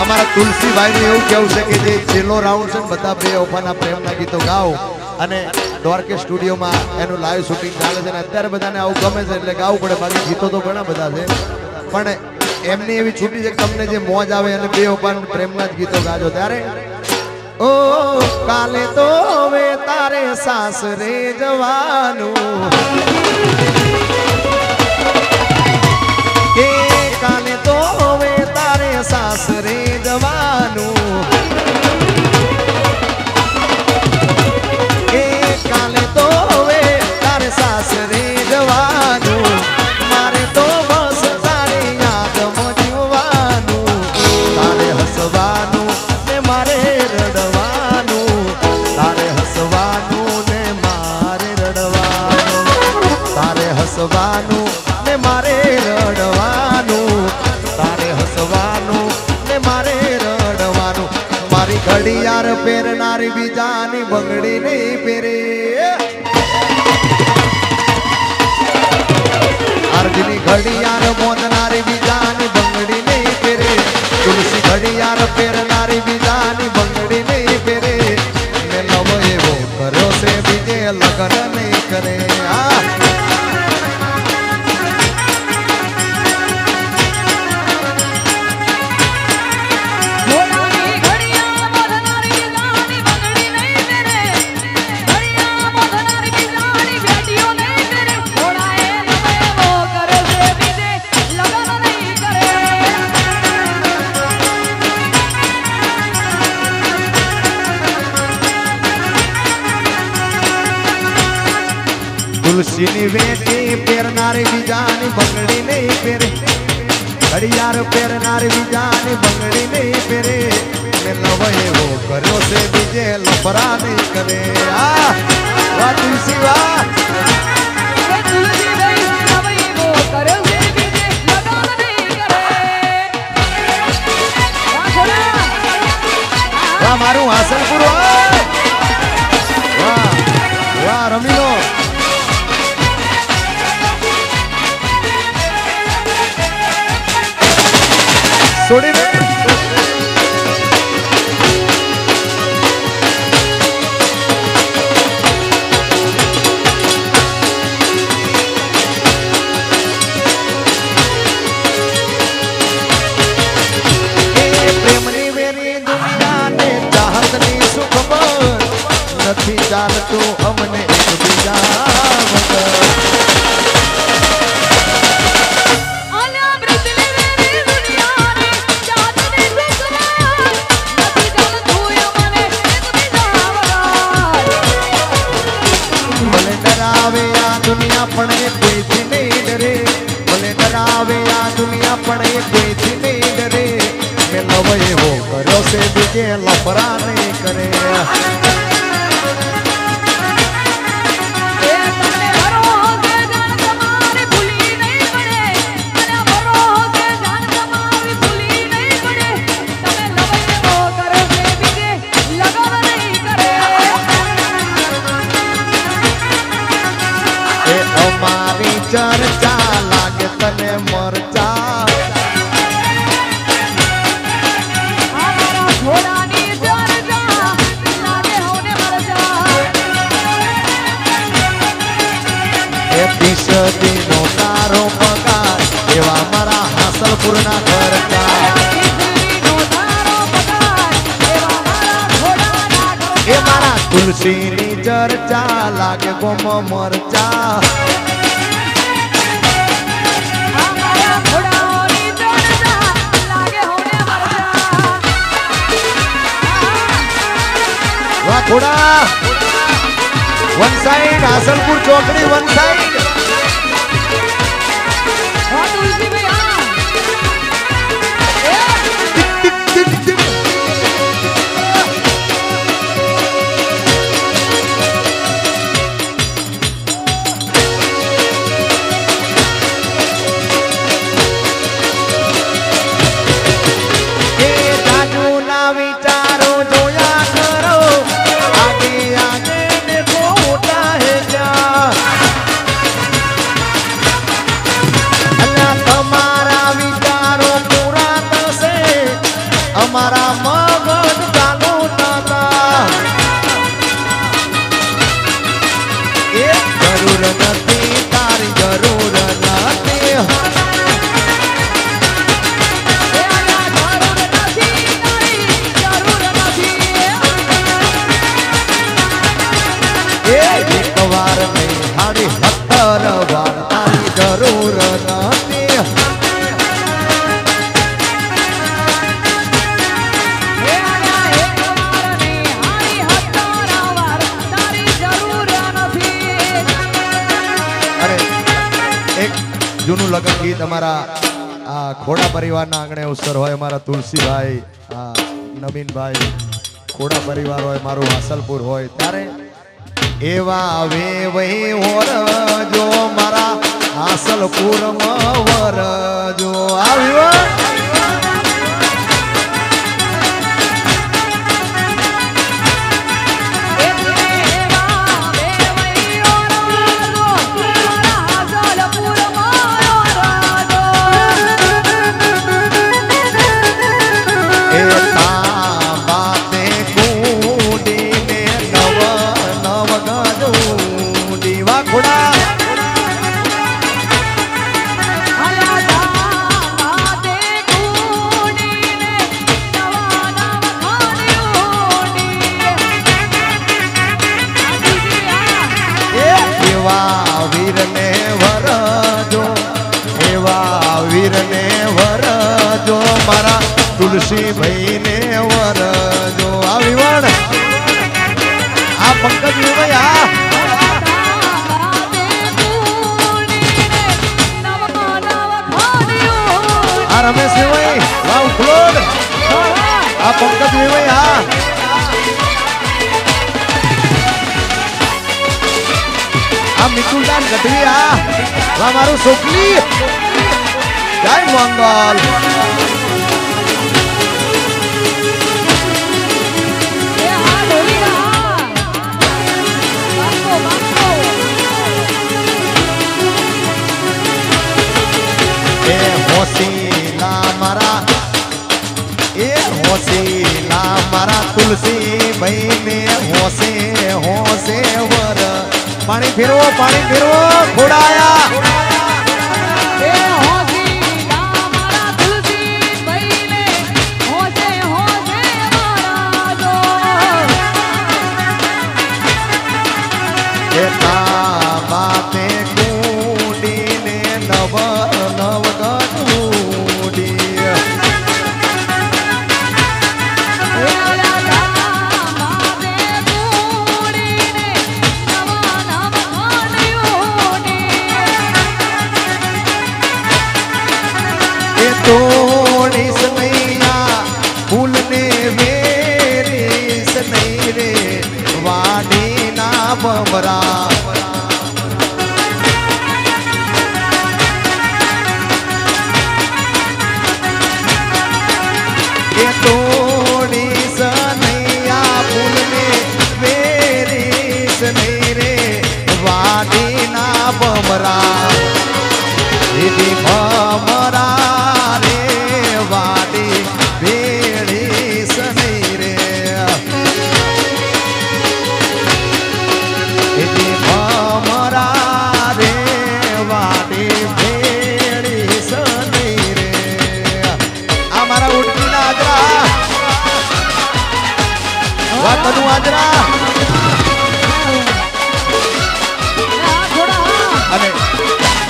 અમારા તુલસીભાઈ નું એવું કેવું છે કે જે છેલ્લો રાઉન્ડ છે ને બધા બેવફાના પ્રેમના ગીતો ગાઓ અને દ્વારકે સ્ટુડિયોમાં એનું લાઈવ શૂટિંગ ચાલે છે ને અત્યારે બધાને આવું ગમે છે એટલે ગાવું પડે. બાકી ગીતો તો ઘણા બધા છે પણ એમની એવી છૂટી છે કે તમને જે મોજ આવે અને બેવફાના પ્રેમના જ ગીતો ગાજો. ત્યારે ઓ કાલે તો હવે તારે સાસરે જવાનું, કે કાલે તો હવે તારે સાસરે જવાનું, કે કાલે તો હવે તારે સાસરે જવાનું, મારે તો બસ તારે યાદમાં જીવવાનું, તારે હસવાનું ને મારે રડવાનું, તારે હસવાનું ને મારે રડવાનું, તારે હસવાનું ને મારે રડવાનું, તારે હસવાનું ને મારે રડવાનું. મારી ઘડિયાળ પહેરનારી બીજાની બંગડી નહીં પહેરે, અર્જની ઘડિયાળ મોંધનારી બીજાની બંગડી નહીં પહેરે, તુલસી ઘડિયાળ પહેરનારી બીજાની બંગડી નહીં પહેરે. મેં લવ એવો કર્યો છે બીજે લગ્ન નહીં કરે. તુલસીની વેટી પહેરનારી બીજાની બંગડી નહીં પહેરે, ઘડિયાળ પહેરનારી બીજાની બંગડી નહીં પહેરે. મેં લવ એવો કર્યો છે બીજે લફરા નહીં કરે. વાહ તુલસી વાહ, વાહ મારું હાસનપુર, વાહ વાહ રમી લો. છોડી દે પ્રેમની વેરી દુનિયાને ચાહતની શું ખબર, નથી ચાલતું અમને એકબીજા વગર. દુનિયા પણ એ કોઈથી નહીં ડરે, ભલે ડરાવે આ દુનિયા પણ એ કોઈથી નહીં ડરે. મેં લવ એવો કર્યો છે બીજે લફરા નહીં કરે. અમારી ચર્ચા લાગે તને મરચા, એ 20 દિનો તારો પગાર એવા મારા હાસલપુરના ખર્ચા. એ મારા તુલસીની ચર્ચા લાગે ગોમ મરચા. વાહ ઘોડા, વન સાઈડ હાસનપુર ચોકડી વન સાઈડ. વિચારો જોયા કરો, આગે આગે દેખો હોતા હે ક્યા. જૂનું લગ્ન ગીત અમારા આ ખોડા પરિવારના આંગણે અવસર હોય અમારા તુલસીભાઈ નવીનભાઈ ખોડા પરિવાર હોય મારું હાસલપુર હોય ત્યારે એવા વે વહી વરજો મારા હાસલપુરમાં વરજો આવ્યો મારા તુલસી ભાઈ ને વરજો આવી વણ આ પંકજ ભાઈ આ રમેશ ભાઈ વાવ ફ્લોડ આ પંકજ ભાઈ આ મિતુલદાન ગઢવી આ મારું છોકરી જય મંગલ મારા તુલસી ભાઈ ને હોશે હોશે વર પાણી ફેરવો ખોડાયા તોડીસ નૈયા ફૂલને વેરીસ નહીં રે વાડીના બમરા એ તોડીસ નૈયા ફૂલને વેરીસ નહીં રે વાડીના બમરા એવી ભમરા આજરા